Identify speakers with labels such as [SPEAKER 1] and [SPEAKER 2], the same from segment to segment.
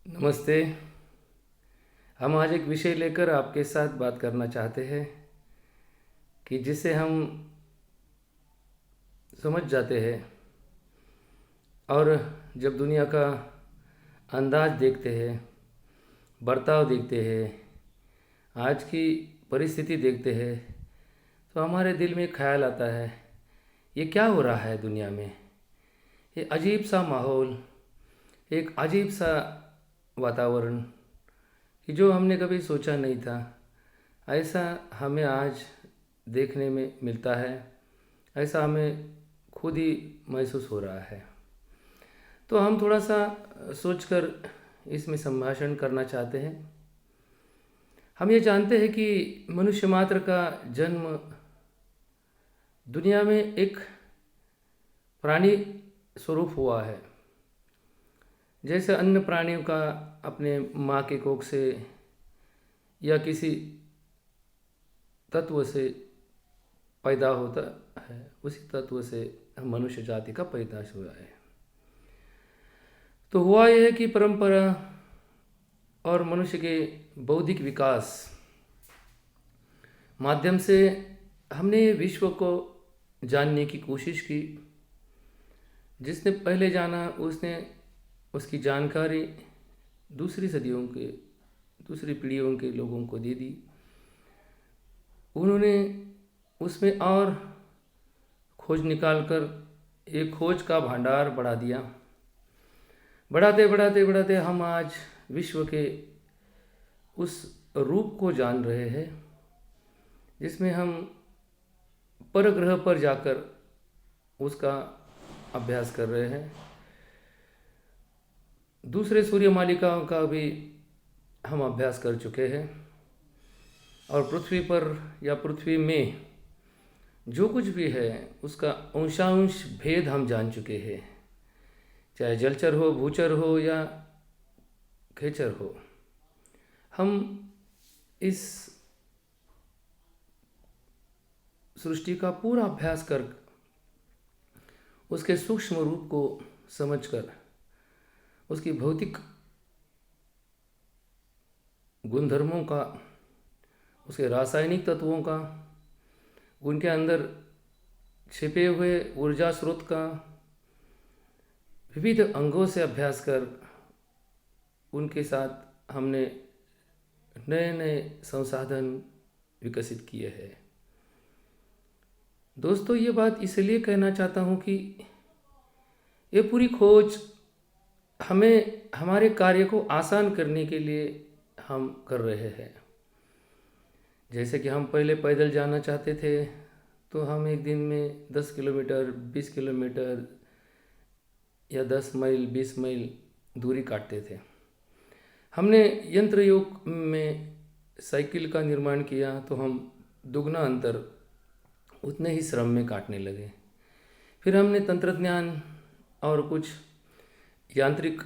[SPEAKER 1] नमस्ते। हम आज एक विषय लेकर आपके साथ बात करना चाहते हैं कि जिसे हम समझ जाते हैं और जब दुनिया का अंदाज देखते हैं, बर्ताव देखते हैं, आज की परिस्थिति देखते हैं, तो हमारे दिल में ख्याल आता है, ये क्या हो रहा है दुनिया में। ये अजीब सा माहौल, एक अजीब सा वातावरण कि जो हमने कभी सोचा नहीं था, ऐसा हमें आज देखने में मिलता है। ऐसा हमें खुद ही महसूस हो रहा है। तो हम थोड़ा सा सोचकर इसमें संभाषण करना चाहते हैं। हम ये जानते हैं कि मनुष्य मात्र का जन्म दुनिया में एक प्राणी स्वरूप हुआ है। जैसे अन्य प्राणियों का अपने माँ के कोख से या किसी तत्व से पैदा होता है, उसी तत्व से मनुष्य जाति का पैदाश हुआ है। तो हुआ यह है कि परंपरा और मनुष्य के बौद्धिक विकास माध्यम से हमने विश्व को जानने की कोशिश की। जिसने पहले जाना उसने उसकी जानकारी दूसरी पीढ़ियों के लोगों को दे दी। उन्होंने उसमें और खोज निकालकर एक खोज का भंडार बढ़ा दिया। बढ़ाते बढ़ाते बढ़ाते हम आज विश्व के उस रूप को जान रहे हैं जिसमें हम परग्रह पर जाकर उसका अभ्यास कर रहे हैं। दूसरे सूर्यमालिकाओं का भी हम अभ्यास कर चुके हैं और पृथ्वी पर या पृथ्वी में जो कुछ भी है उसका अंशांश भेद हम जान चुके हैं, चाहे जलचर हो, भूचर हो या खेचर हो। हम इस सृष्टि का पूरा अभ्यास कर उसके सूक्ष्म रूप को समझकर उसकी भौतिक गुणधर्मों का, उसके रासायनिक तत्वों का, उनके अंदर छिपे हुए ऊर्जा स्रोत का विविध अंगों से अभ्यास कर उनके साथ हमने नए नए संसाधन विकसित किए हैं। दोस्तों, ये बात इसलिए कहना चाहता हूँ कि ये पूरी खोज हमें हमारे कार्य को आसान करने के लिए हम कर रहे हैं। जैसे कि हम पहले पैदल जाना चाहते थे तो हम एक दिन में 10 किलोमीटर, 20 किलोमीटर या 10 मील, 20 मील दूरी काटते थे। हमने यंत्र युग में साइकिल का निर्माण किया तो हम दुगना अंतर उतने ही श्रम में काटने लगे। फिर हमने तंत्रज्ञान और कुछ यांत्रिक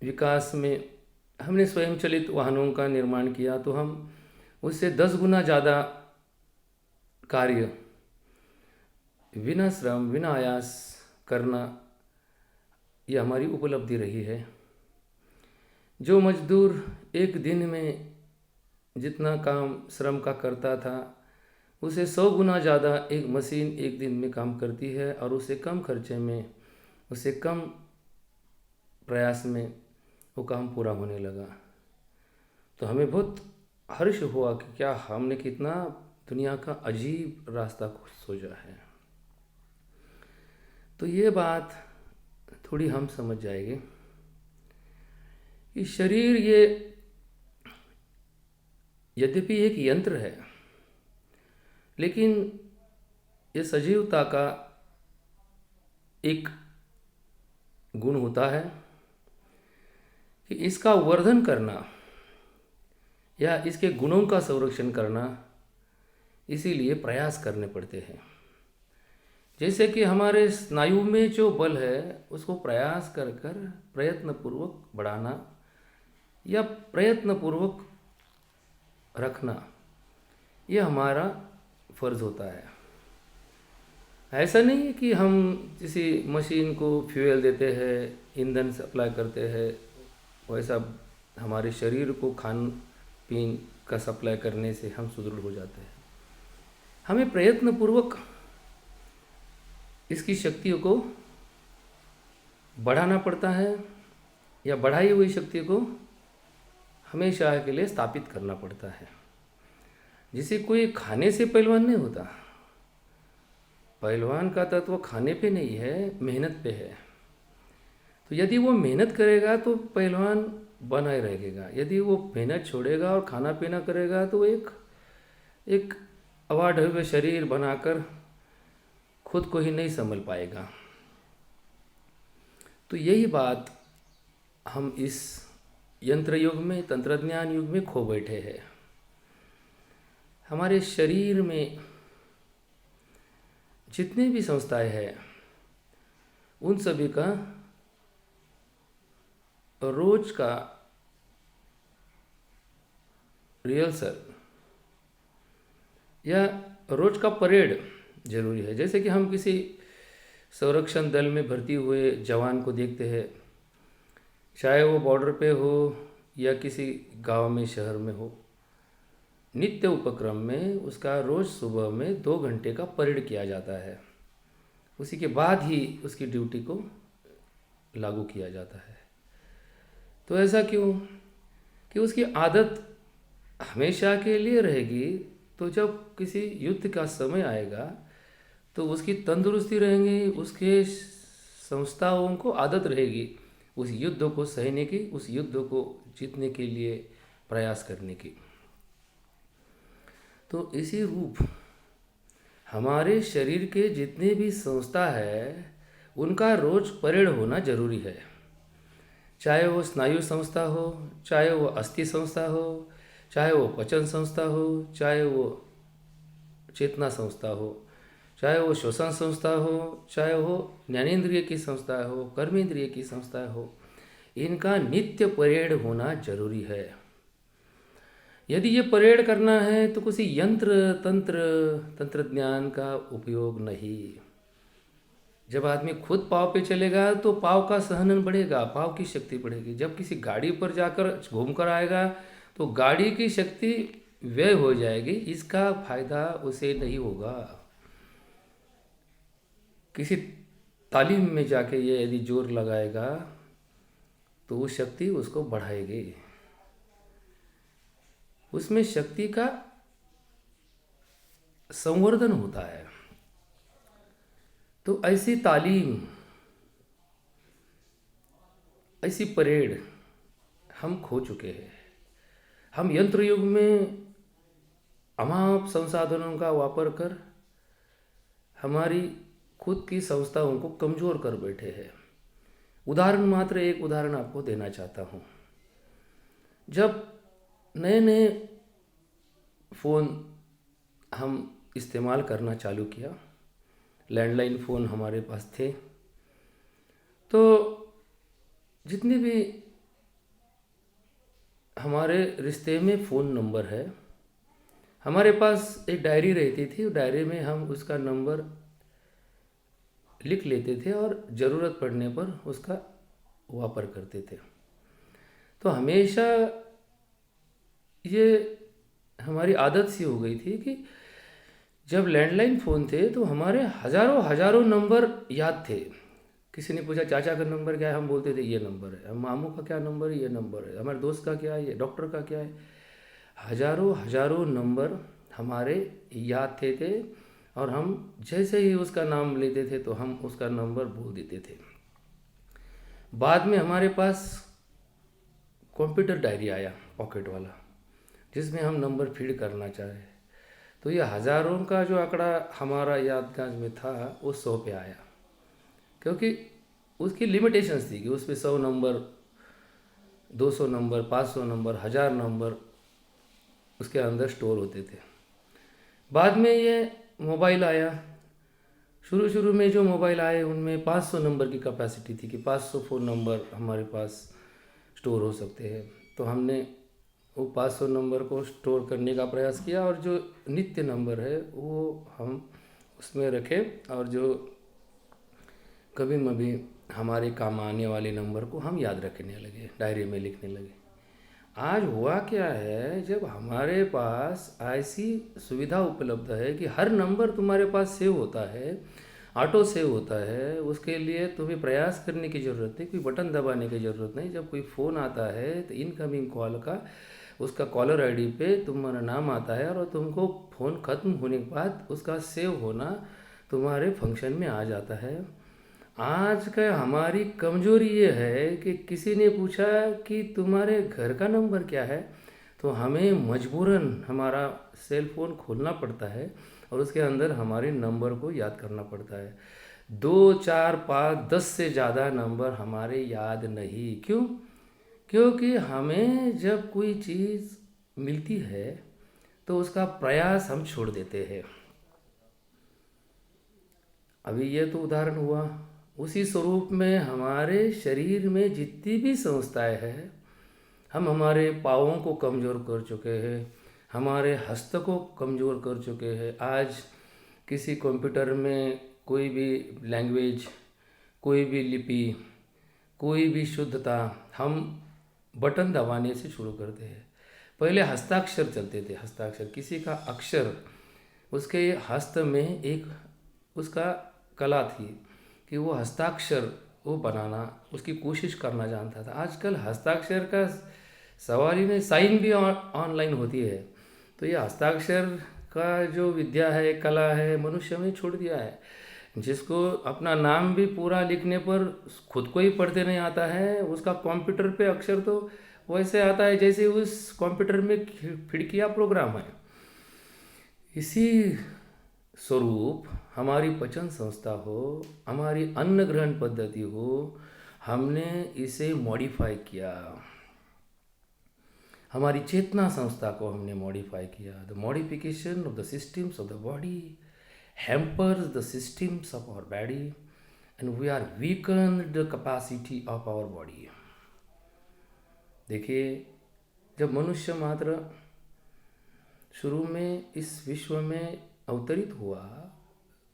[SPEAKER 1] विकास में हमने स्वयं चलित वाहनों का निर्माण किया तो हम उससे 10 गुना ज़्यादा कार्य बिना श्रम, बिना आयास करना, यह हमारी उपलब्धि रही है। जो मजदूर एक दिन में जितना काम श्रम का करता था उसे 100 गुना ज़्यादा एक मशीन एक दिन में काम करती है और उसे कम खर्चे में, उसे कम प्रयास में वो काम पूरा होने लगा। तो हमें बहुत हर्ष हुआ कि क्या हमने कितना दुनिया का अजीब रास्ता सोचा है। तो ये बात थोड़ी हम समझ जाएंगे कि शरीर ये यद्यपि एक यंत्र है, लेकिन ये सजीवता का एक गुण होता है कि इसका वर्धन करना या इसके गुणों का संरक्षण करना, इसीलिए प्रयास करने पड़ते हैं। जैसे कि हमारे स्नायु में जो बल है उसको प्रयास कर कर प्रयत्नपूर्वक बढ़ाना या प्रयत्नपूर्वक रखना, यह हमारा फर्ज होता है। ऐसा नहीं है कि हम किसी मशीन को फ्यूल देते हैं, ईंधन सप्लाई करते हैं वैसा हमारे शरीर को खान पीन का सप्लाई करने से हम सुदृढ़ हो जाते हैं। हमें प्रयत्नपूर्वक इसकी शक्तियों को बढ़ाना पड़ता है, या बढ़ाई हुई शक्ति को हमेशा के लिए स्थापित करना पड़ता है। जिसे कोई खाने से पहलवान नहीं होता। पहलवान का तत्व खाने पे नहीं है, मेहनत पे है। तो यदि वो मेहनत करेगा तो पहलवान बना ही रहेगा। यदि वो मेहनत छोड़ेगा और खाना पीना करेगा तो वो एक अवाढ हुए शरीर बनाकर खुद को ही नहीं संभल पाएगा। तो यही बात हम इस यंत्र युग में, तंत्रज्ञान युग में खो बैठे हैं। हमारे शरीर में जितने भी संस्थाएं हैं उन सभी का रोज का रिहर्सल या रोज का परेड जरूरी है। जैसे कि हम किसी संरक्षण दल में भर्ती हुए जवान को देखते हैं, चाहे वो बॉर्डर पे हो या किसी गांव में, शहर में हो, नित्य उपक्रम में उसका रोज सुबह में 2 घंटे का परेड किया जाता है। उसी के बाद ही उसकी ड्यूटी को लागू किया जाता है। तो ऐसा क्यों? कि उसकी आदत हमेशा के लिए रहेगी। तो जब किसी युद्ध का समय आएगा तो उसकी तंदुरुस्ती रहेंगी, उसके संस्थाओं को आदत रहेगी उस युद्ध को सहने की, उस युद्ध को जीतने के लिए प्रयास करने की। तो इसी रूप हमारे शरीर के जितने भी संस्था है उनका रोज परेड होना जरूरी है। चाहे वो स्नायु संस्था हो, चाहे वो अस्थि संस्था हो, चाहे वो पचन संस्था हो, चाहे वो चेतना संस्था हो, चाहे वो श्वसन संस्था हो, चाहे वो ज्ञानेंद्रिय की संस्था हो, कर्मेंद्रिय की संस्था हो, इनका नित्य परेड होना जरूरी है। यदि ये परेड करना है तो किसी यंत्र तंत्रज्ञान का उपयोग नहीं। जब आदमी खुद पाँव पे चलेगा तो पाँव का सहनन बढ़ेगा, पाँव की शक्ति बढ़ेगी। जब किसी गाड़ी पर जाकर घूमकर आएगा तो गाड़ी की शक्ति व्यय हो जाएगी, इसका फायदा उसे नहीं होगा। किसी तालीम में जाके ये यदि जोर लगाएगा तो वो शक्ति उसको बढ़ाएगी, उसमें शक्ति का संवर्धन होता है। तो ऐसी तालीम, ऐसी परेड हम खो चुके हैं। हम यंत्र युग में अमाप संसाधनों का वापर कर हमारी खुद की संस्थाओं को कमज़ोर कर बैठे हैं। एक उदाहरण आपको देना चाहता हूँ। जब नए नए फ़ोन हम इस्तेमाल करना चालू किया, लैंडलाइन फ़ोन हमारे पास थे, तो जितने भी हमारे रिश्ते में फ़ोन नंबर है, हमारे पास एक डायरी रहती थी। उस डायरी में हम उसका नंबर लिख लेते थे और ज़रूरत पड़ने पर उसका वापर करते थे। तो हमेशा ये हमारी आदत सी हो गई थी कि जब लैंडलाइन फ़ोन थे तो हमारे हज़ारों नंबर याद थे। किसी ने पूछा चाचा का नंबर क्या है, हम बोलते थे ये नंबर है। हम मामू का क्या नंबर है, ये नंबर है। हमारे दोस्त का क्या है, ये डॉक्टर का क्या है। हज़ारों नंबर हमारे याद थे और हम जैसे ही उसका नाम लेते थे तो हम उसका नंबर बोल देते थे। बाद में हमारे पास कंप्यूटर डायरी आया, पॉकेट वाला, जिसमें हम नंबर फीड करना चाहे तो ये हज़ारों का जो आंकड़ा हमारा याददाश्त में था वो 100 पे आया, क्योंकि उसकी लिमिटेशंस थी कि उसमें 100 नंबर, 200 नंबर, 500 नंबर, 1000 नंबर उसके अंदर स्टोर होते थे। बाद में ये मोबाइल आया। शुरू में जो मोबाइल आए उनमें 500 नंबर की कैपेसिटी थी कि 500 फ़ोन नंबर हमारे पास स्टोर हो सकते हैं। तो हमने वो 500 नंबर को स्टोर करने का प्रयास किया और जो नित्य नंबर है वो हम उसमें रखे और जो कभी हमारे काम आने वाले नंबर को हम याद रखने लगे, डायरी में लिखने लगे। आज हुआ क्या है, जब हमारे पास ऐसी सुविधा उपलब्ध है कि हर नंबर तुम्हारे पास सेव होता है, ऑटो सेव होता है, उसके लिए तुम्हें प्रयास करने की ज़रूरत नहीं, कोई बटन दबाने की ज़रूरत नहीं। जब कोई फ़ोन आता है तो इनकमिंग कॉल का उसका कॉलर आईडी पे तुम्हारा नाम आता है और तुमको फ़ोन ख़त्म होने के बाद उसका सेव होना तुम्हारे फंक्शन में आ जाता है। आज का हमारी कमज़ोरी ये है कि किसी ने पूछा कि तुम्हारे घर का नंबर क्या है, तो हमें मजबूरन हमारा सेल फ़ोन खोलना पड़ता है और उसके अंदर हमारे नंबर को याद करना पड़ता है। 2, 4, 5, 10 से ज़्यादा नंबर हमारे याद नहीं। क्यों? क्योंकि हमें जब कोई चीज़ मिलती है तो उसका प्रयास हम छोड़ देते हैं। अभी ये तो उदाहरण हुआ। उसी स्वरूप में हमारे शरीर में जितनी भी संस्थाएं हैं, हम हमारे पाँवों को कमज़ोर कर चुके हैं, हमारे हस्त को कमज़ोर कर चुके हैं। आज किसी कंप्यूटर में कोई भी लैंग्वेज, कोई भी लिपि, कोई भी शुद्धता हम बटन दबाने से शुरू करते हैं। पहले हस्ताक्षर चलते थे, हस्ताक्षर किसी का अक्षर, उसके हस्त में एक उसका कला थी कि वो हस्ताक्षर वो बनाना, उसकी कोशिश करना जानता था। आजकल हस्ताक्षर का सवाल ही नहीं, साइन भी ऑनलाइन होती है। तो ये हस्ताक्षर का जो विद्या है, कला है, मनुष्य ने छोड़ दिया है। जिसको अपना नाम भी पूरा लिखने पर खुद को ही पढ़ते नहीं आता है, उसका कंप्यूटर पे अक्षर तो वैसे आता है जैसे उस कंप्यूटर में खिड़कियाँ प्रोग्राम है। इसी स्वरूप हमारी पचन संस्था हो, हमारी अन्न ग्रहण पद्धति हो, हमने इसे मॉडिफाई किया। हमारी चेतना संस्था को हमने मॉडिफाई किया। The modification of the systems of the body hampers the systems of our body and we are weaken the capacity of our body. देखिए, जब मनुष्य मात्र शुरू में इस विश्व में अवतरित हुआ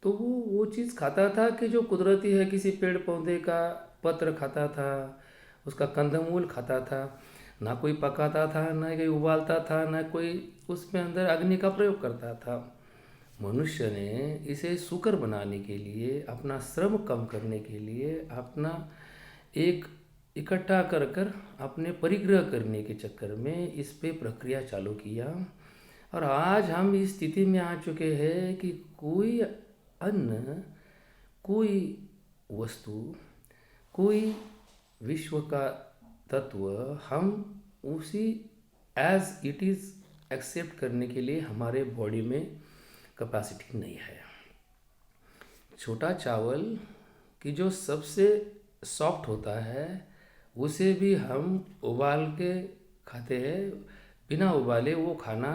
[SPEAKER 1] तो वो चीज़ खाता था कि जो कुदरती है, किसी पेड़ पौधे का पत्र खाता था, उसका कंदमूल खाता था। ना कोई पकाता था, ना कोई उबालता था, ना कोई उसमें अंदर अग्नि का प्रयोग करता था। मनुष्य ने इसे सुकर बनाने के लिए, अपना श्रम कम करने के लिए, अपना एक इकट्ठा कर कर अपने परिग्रह करने के चक्कर में इस पे प्रक्रिया चालू किया। और आज हम इस स्थिति में आ चुके हैं कि कोई अन्न, कोई वस्तु, कोई विश्व का तत्व हम उसी एज इट इज़ एक्सेप्ट करने के लिए हमारे बॉडी में कैपेसिटी नहीं है। छोटा चावल की जो सबसे सॉफ्ट होता है उसे भी हम उबाल के खाते हैं, बिना उबाले वो खाना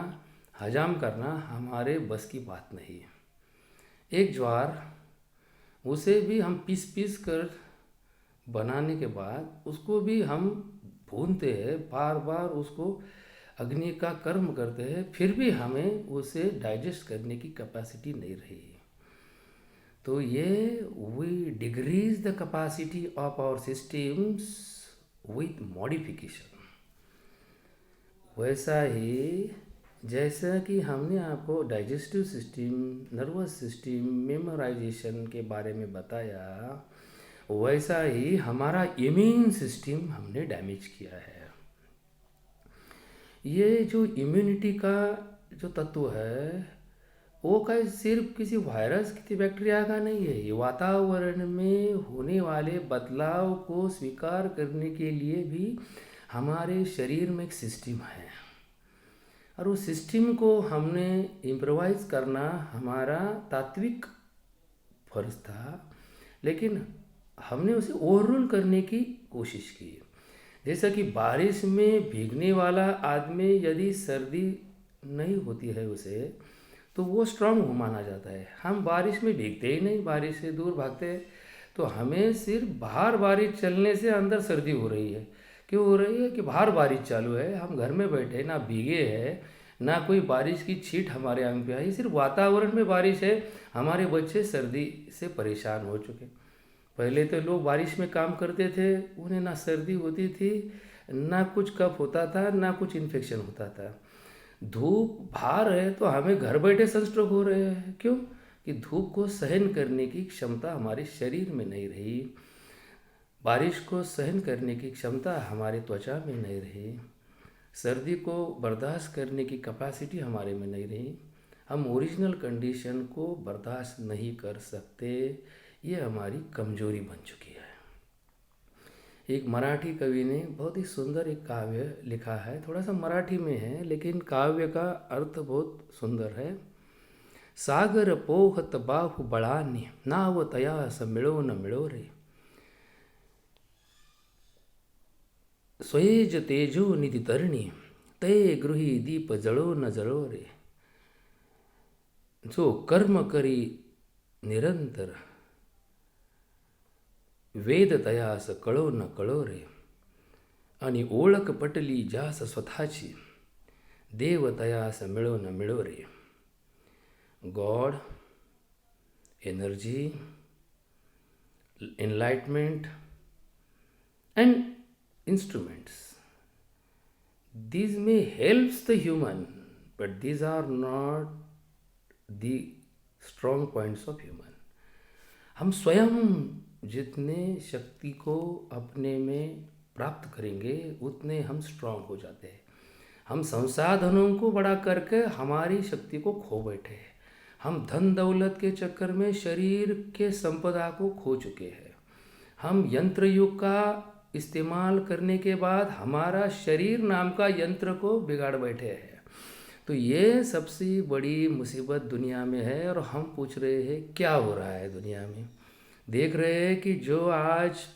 [SPEAKER 1] हजाम करना हमारे बस की बात नहीं है। एक ज्वार, उसे भी हम पीस पीस कर बनाने के बाद उसको भी हम भूनते हैं, बार बार उसको अग्नि का कर्म करते हैं, फिर भी हमें उसे डाइजेस्ट करने की कैपेसिटी नहीं रही। तो ये we decrease the capacity of our systems with modification. वैसा ही जैसा कि हमने आपको digestive system, nervous system, memorization के बारे में बताया, वैसा ही हमारा इम्यून सिस्टम हमने डैमेज किया है। ये जो इम्यूनिटी का जो तत्व है वो का सिर्फ किसी वायरस, किसी बैक्टीरिया का नहीं है। ये वातावरण में होने वाले बदलाव को स्वीकार करने के लिए भी हमारे शरीर में एक सिस्टम है और उस सिस्टम को हमने इम्प्रोवाइज करना हमारा तात्विक फर्ज था, लेकिन हमने उसे ओवररूल करने की कोशिश की। जैसा कि बारिश में भीगने वाला आदमी यदि सर्दी नहीं होती है उसे, तो वो स्ट्रांग माना जाता है। हम बारिश में भीगते ही नहीं, बारिश से दूर भागते हैं। तो हमें सिर्फ बाहर बारिश चलने से अंदर सर्दी हो रही है। क्यों हो रही है? कि बाहर बारिश चालू है, हम घर में बैठे, ना भीगे हैं, ना कोई बारिश की छींट हमारे अंग पे आई, सिर्फ वातावरण में बारिश है, हमारे बच्चे सर्दी से परेशान हो चुके। पहले तो लोग बारिश में काम करते थे, उन्हें ना सर्दी होती थी, ना कुछ कफ होता था, ना कुछ इन्फेक्शन होता था। धूप बाहर है तो हमें घर बैठे सनस्ट्रोक हो रहे हैं। क्यों? कि धूप को सहन करने की क्षमता हमारे शरीर में नहीं रही, बारिश को सहन करने की क्षमता हमारे त्वचा में नहीं रही, सर्दी को बर्दाश्त करने की कैपेसिटी हमारे में नहीं रही, हम ओरिजिनल कंडीशन को बर्दाश्त नहीं कर सकते। ये हमारी कमजोरी बन चुकी है। एक मराठी कवि ने बहुत ही सुंदर एक काव्य लिखा है, थोड़ा सा मराठी में है लेकिन काव्य का अर्थ बहुत सुंदर है। सागर पोहत बाहु बळानी नाव तयास मिळो न मिळो रे, स्वयेज तेजो निधि तरणी ते गृही दीप जळो न जळो रे, जो कर्म करी निरंतर वेद तयास कळो न कळो रे, आणि ओळख पटली ज्यास स्वतःची देव तयास मिळो न मिळो रे. God, energy, enlightenment, and instruments. These may help the human, but these are not the strong points of human. हम स्वयं जितने शक्ति को अपने में प्राप्त करेंगे उतने हम स्ट्रांग हो जाते हैं। हम संसाधनों को बड़ा करके हमारी शक्ति को खो बैठे हैं। हम धन दौलत के चक्कर में शरीर के संपदा को खो चुके हैं। हम यंत्र युग का इस्तेमाल करने के बाद हमारा शरीर नाम का यंत्र को बिगाड़ बैठे हैं। तो ये सबसे बड़ी मुसीबत दुनिया में है। और हम पूछ रहे हैं क्या हो रहा है दुनिया में। देख रहे हैं कि जो आज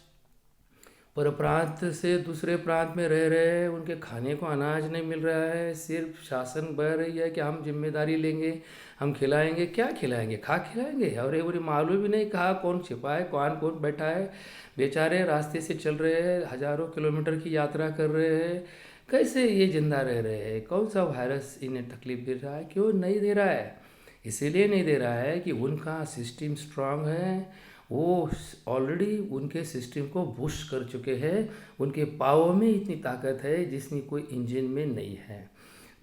[SPEAKER 1] पर प्रांत से दूसरे प्रांत में रह रहे हैं उनके खाने को अनाज नहीं मिल रहा है। सिर्फ शासन बह रही है कि हम जिम्मेदारी लेंगे, हम खिलाएंगे। क्या खिलाएंगे? खा खिलाएंगे। और ये पूरी मालूम भी नहीं कहाँ कौन छिपा है, कौन बैठा है। बेचारे रास्ते से चल रहे हैं, हज़ारों किलोमीटर की यात्रा कर रहे हैं। कैसे ये जिंदा रह रहे हैं? कौन सा वायरस इन्हें तकलीफ दे रहा है? क्यों नहीं दे रहा है? इसीलिए नहीं दे रहा है कि उनका सिस्टम स्ट्रांग है। वो ऑलरेडी उनके सिस्टम को बुश कर चुके हैं। उनके पाँव में इतनी ताकत है जिसकी कोई इंजन में नहीं है।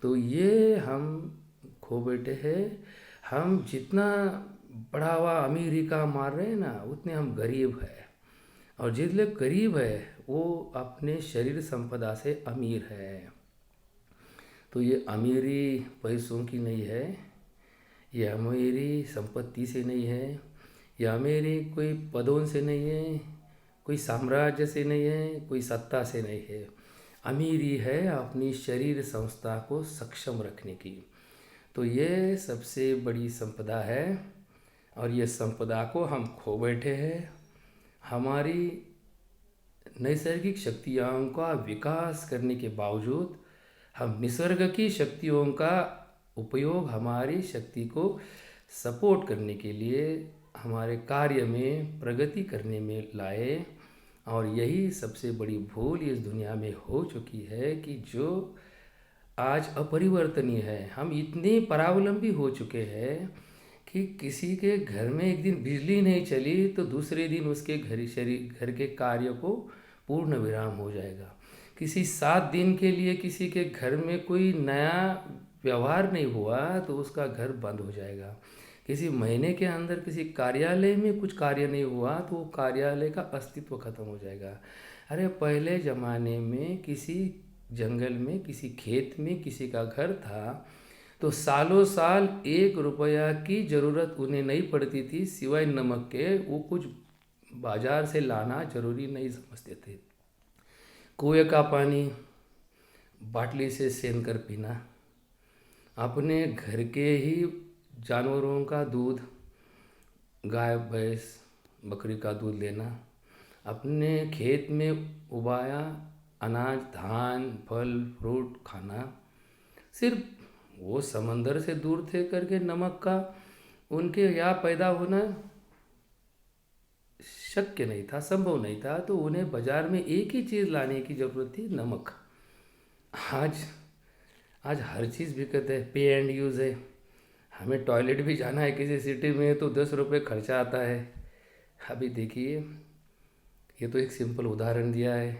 [SPEAKER 1] तो ये हम खो बैठे हैं। हम जितना बढ़ावा अमेरिका मार रहे हैं ना, उतने हम गरीब हैं। और जितने गरीब है वो अपने शरीर संपदा से अमीर है। तो ये अमीरी पैसों की नहीं है, ये अमीरी संपत्ति से नहीं है, या अमीरी कोई पदों से नहीं है, कोई साम्राज्य से नहीं है, कोई सत्ता से नहीं है। अमीरी है अपनी शरीर संस्था को सक्षम रखने की। तो ये सबसे बड़ी संपदा है और ये संपदा को हम खो बैठे हैं। हमारी नैसर्गिक शक्तियों का विकास करने के बावजूद हम निसर्ग की शक्तियों का उपयोग हमारी शक्ति को सपोर्ट करने के लिए हमारे कार्य में प्रगति करने में लाए। और यही सबसे बड़ी भूल इस दुनिया में हो चुकी है कि जो आज अपरिवर्तनीय है। हम इतने परावलंबी हो चुके हैं कि किसी के घर में एक दिन बिजली नहीं चली तो दूसरे दिन उसके घर के कार्य को पूर्ण विराम हो जाएगा। किसी 7 दिन के लिए किसी के घर में कोई नया व्यवहार नहीं हुआ तो उसका घर बंद हो जाएगा। किसी महीने के अंदर किसी कार्यालय में कुछ कार्य नहीं हुआ तो वो कार्यालय का अस्तित्व खत्म हो जाएगा। अरे पहले ज़माने में किसी जंगल में किसी खेत में किसी का घर था तो सालों साल 1 रुपया की ज़रूरत उन्हें नहीं पड़ती थी सिवाय नमक के। वो कुछ बाजार से लाना ज़रूरी नहीं समझते थे। कुएं का पानी बाटली से सेन कर पीना, अपने घर के ही जानवरों का दूध, गाय भैंस बकरी का दूध लेना, अपने खेत में उगाया अनाज धान फल फ्रूट खाना। सिर्फ वो समंदर से दूर थे करके नमक का उनके यहाँ पैदा होना शक्य नहीं था, संभव नहीं था। तो उन्हें बाज़ार में एक ही चीज़ लाने की ज़रूरत थी, नमक। आज हर चीज़ बिकत है, पे एंड यूज़ है। हमें टॉयलेट भी जाना है किसी सिटी में तो 10 रुपये खर्चा आता है। अभी देखिए, ये तो एक सिंपल उदाहरण दिया है,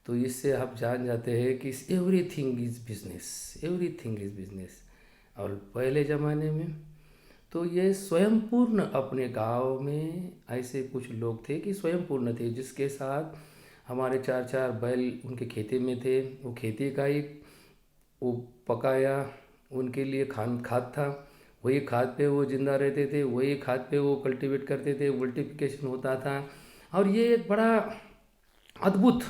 [SPEAKER 1] तो इससे आप जान जाते हैं कि everything is business, everything is business. और पहले ज़माने में तो ये स्वयं पूर्ण, अपने गांव में ऐसे कुछ लोग थे कि स्वयं पूर्ण थे, जिसके साथ हमारे चार चार बैल उनके खेती में थे। वो खेती का ही वो पकाया, उनके लिए खाद था, वही खाद पे वो जिंदा रहते थे, वही खाद पे वो कल्टीवेट करते थे, मल्टीप्लिकेशन होता था। और ये एक बड़ा अद्भुत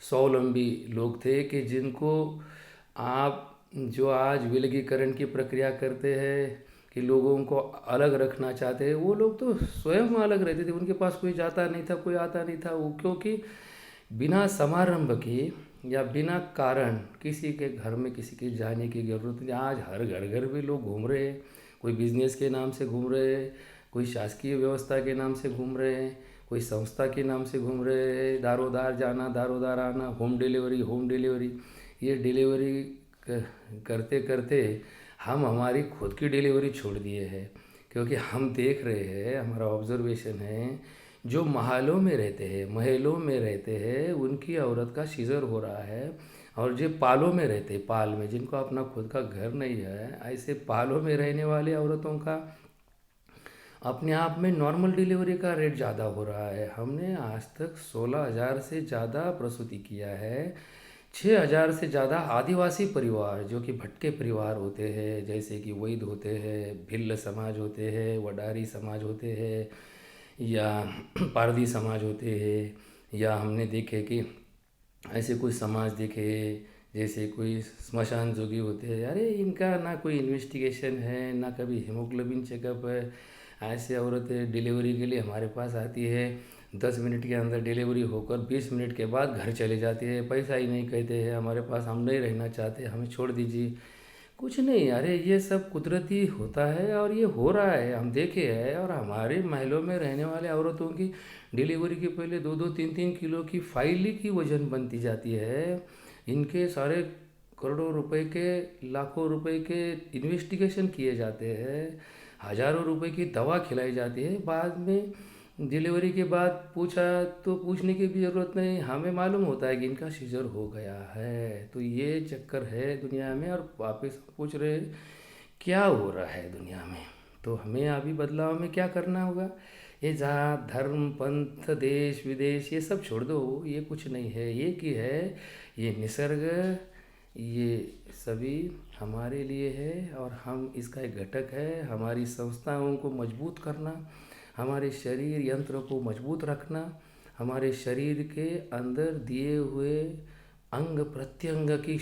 [SPEAKER 1] स्वावलंबी लोग थे कि जिनको आप जो आज विलगीकरण की प्रक्रिया करते हैं कि लोगों को अलग रखना चाहते हैं, वो लोग तो स्वयं अलग रहते थे। उनके पास कोई जाता नहीं था, कोई आता नहीं था, वो क्योंकि बिना समारंभ के या बिना कारण किसी के घर में किसी के जाने की ज़रूरत नहीं। आज हर घर घर भी लोग घूम रहे हैं, कोई बिजनेस के नाम से घूम रहे हैं, कोई शासकीय व्यवस्था के नाम से घूम रहे हैं, कोई संस्था के नाम से घूम रहे हैं। दारोदार जाना, दारोदार आना, होम डिलीवरी, होम डिलीवरी। ये डिलीवरी करते करते हम हमारी खुद की डिलीवरी छोड़ दिए हैं, क्योंकि हम देख रहे हैं, हमारा ऑब्जर्वेशन है, जो महलों में रहते हैं उनकी औरत का सीजर हो रहा है। और जो पालों में रहते हैं, पाल में, जिनको अपना खुद का घर नहीं है, ऐसे पालों में रहने वाले औरतों का अपने आप में नॉर्मल डिलीवरी का रेट ज़्यादा हो रहा है। हमने आज तक 16,000 से ज़्यादा प्रसूति किया है। 6,000 से ज़्यादा आदिवासी परिवार, जो कि भटके परिवार होते हैं, जैसे कि वैद होते हैं, भिल्ल समाज होते हैं, वडारी समाज होते हैं, या पारधी समाज होते हैं, या हमने देखे कि ऐसे कोई समाज देखे जैसे कोई स्मशान जोगी होते हैं। अरे इनका ना कोई इन्वेस्टिगेशन है, ना कभी हीमोग्लोबिन चेकअप है। ऐसे औरतें डिलीवरी के लिए हमारे पास आती है, 10 मिनट के अंदर डिलीवरी होकर 20 मिनट के बाद घर चले जाती है। पैसा ही नहीं, कहते हैं हमारे पास, हम नहीं रहना चाहते, हमें छोड़ दीजिए। कुछ नहीं, अरे ये सब कुदरती होता है और ये हो रहा है, हम देखे हैं। और हमारे महलों में रहने वाले औरतों की डिलीवरी के पहले 2-2, 3-3 किलो की फाइली की वजन बनती जाती है। इनके सारे करोड़ों रुपए के, लाखों रुपए के इन्वेस्टिगेशन किए जाते हैं, हजारों रुपए की दवा खिलाई जाती है। बाद में डिलीवरी के बाद पूछा तो पूछने की भी ज़रूरत नहीं, हमें मालूम होता है कि इनका सीजर हो गया है। तो ये चक्कर है दुनिया में। और वापस पूछ रहे क्या हो रहा है दुनिया में, तो हमें अभी बदलाव में क्या करना होगा? ये जात धर्म पंथ देश विदेश ये सब छोड़ दो, ये कुछ नहीं है। ये की है, ये निसर्ग, ये सभी हमारे लिए है और हम इसका एक घटक है। हमारी संस्थाओं को मजबूत करना, हमारे शरीर यंत्र को मजबूत रखना, हमारे शरीर के अंदर दिए हुए अंग प्रत्यंग की